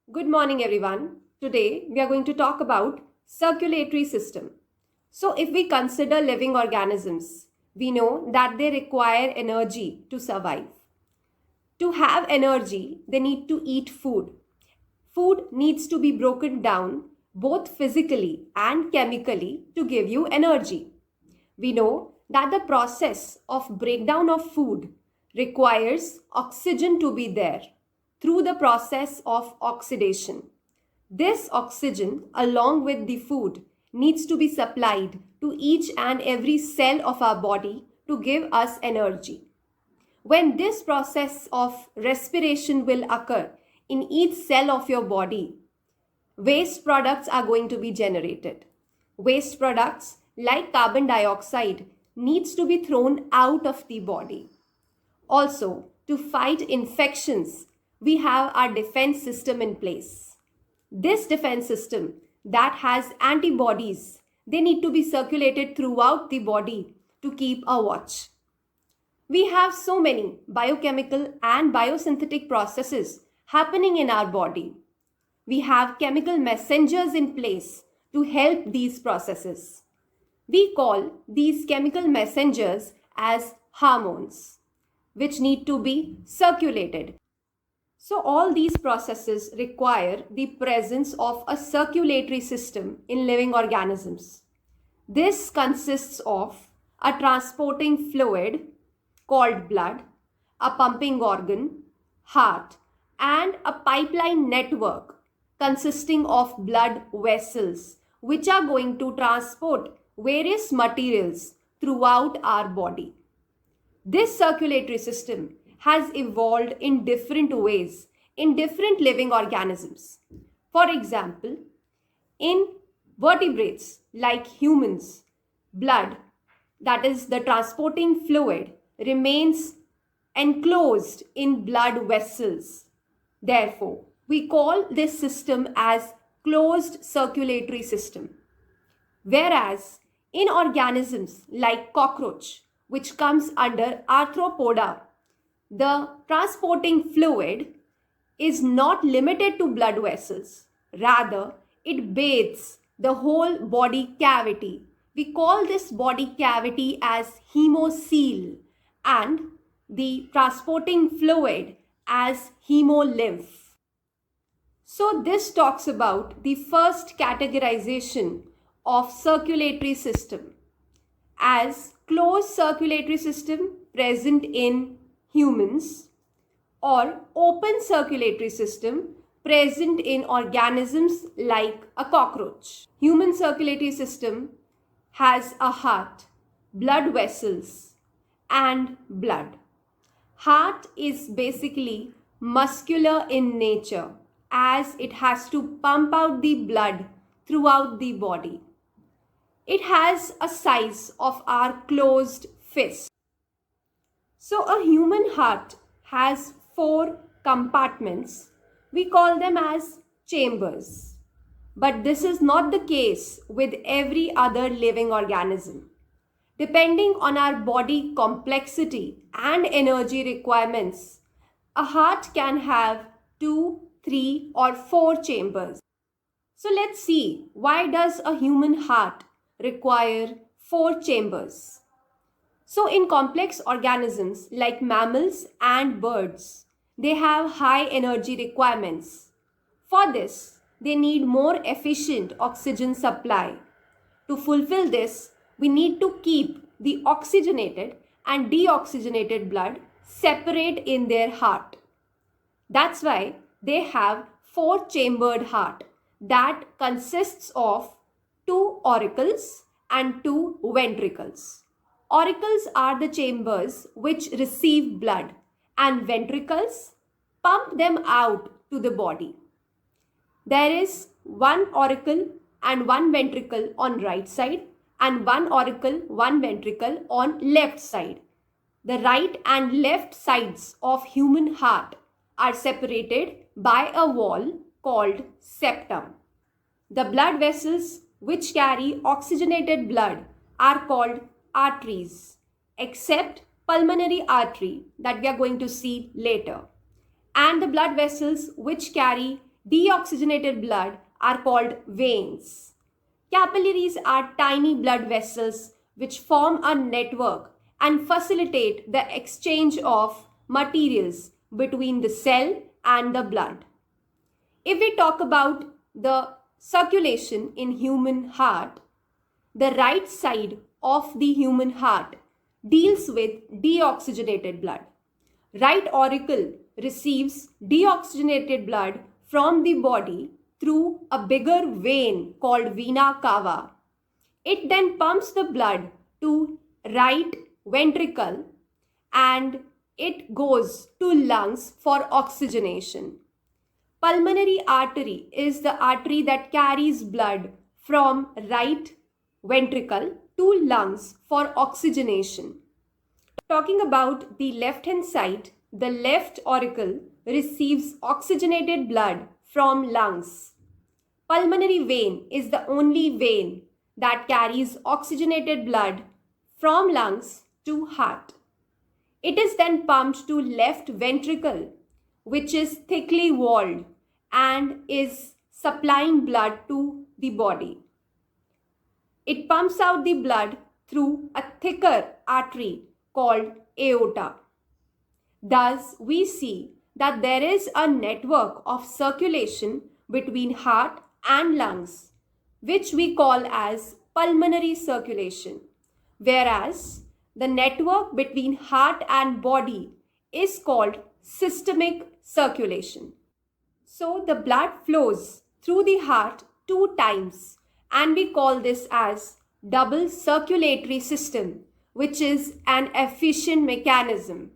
Good morning, everyone. Today we are going to talk about circulatory system. So, if we consider living organisms, we know that they require energy to survive. To have energy, they need to eat food. Food needs to be broken down both physically and chemically to give you energy. We know that the process of breakdown of food requires oxygen to be there through the process of oxidation. This oxygen, along with the food, needs to be supplied to each and every cell of our body to give us energy. When this process of respiration will occur in each cell of your body, waste products are going to be generated. Waste products like carbon dioxide needs to be thrown out of the body. Also, to fight infections, we have our defense system in place. This defense system that has antibodies, they need to be circulated throughout the body to keep a watch. We have so many biochemical and biosynthetic processes happening in our body. We have chemical messengers in place to help these processes. We call these chemical messengers as hormones, which need to be circulated. So all these processes require the presence of a circulatory system in living organisms. This consists of a transporting fluid called blood, a pumping organ, heart, and a pipeline network consisting of blood vessels which are going to transport various materials throughout our body. This circulatory system has evolved in different ways in different living organisms. For example, in vertebrates like humans, blood, that is the transporting fluid, remains enclosed in blood vessels. Therefore, we call this system as closed circulatory system. Whereas in organisms like cockroach, which comes under arthropoda, the transporting fluid is not limited to blood vessels. Rather, it bathes the whole body cavity. We call this body cavity as hemocoel and the transporting fluid as hemolymph. So this talks about the first categorization of circulatory system as closed circulatory system present in humans or open circulatory system present in organisms like a cockroach. Human circulatory system has a heart, blood vessels, and blood. Heart is basically muscular in nature as it has to pump out the blood throughout the body. It has a size of our closed fist. So a human heart has 4 compartments. We call them as chambers. But this is not the case with every other living organism. Depending on our body complexity and energy requirements, a heart can have 2, 3 or 4 chambers. So let's see, why does a human heart require 4 chambers? So in complex organisms like mammals and birds, they have high energy requirements. For this, they need more efficient oxygen supply. To fulfill this, we need to keep the oxygenated and deoxygenated blood separate in their heart. That's why they have 4-chambered heart that consists of 2 auricles and 2 ventricles. Auricles are the chambers which receive blood and ventricles pump them out to the body. There is 1 auricle and 1 ventricle on right side and 1 auricle, 1 ventricle on left side. The right and left sides of human heart are separated by a wall called septum. The blood vessels which carry oxygenated blood are called arteries, except pulmonary artery that we are going to see later. And the blood vessels which carry deoxygenated blood are called veins. Capillaries are tiny blood vessels which form a network and facilitate the exchange of materials between the cell and the blood. If we talk about the circulation in human heart, the right side of the human heart deals with deoxygenated blood. Right auricle receives deoxygenated blood from the body through a bigger vein called vena cava. It then pumps the blood to right ventricle and it goes to lungs for oxygenation. Pulmonary artery is the artery that carries blood from right ventricle to lungs for oxygenation. Talking about the left hand side, the left auricle receives oxygenated blood from lungs. Pulmonary vein is the only vein that carries oxygenated blood from lungs to heart. It is then pumped to left ventricle, which is thickly walled and is supplying blood to the body. It pumps out the blood through a thicker artery called aorta. Thus, we see that there is a network of circulation between heart and lungs, which we call as pulmonary circulation, whereas the network between heart and body is called systemic circulation. So the blood flows through the heart 2 times and we call this as double circulatory system, which is an efficient mechanism.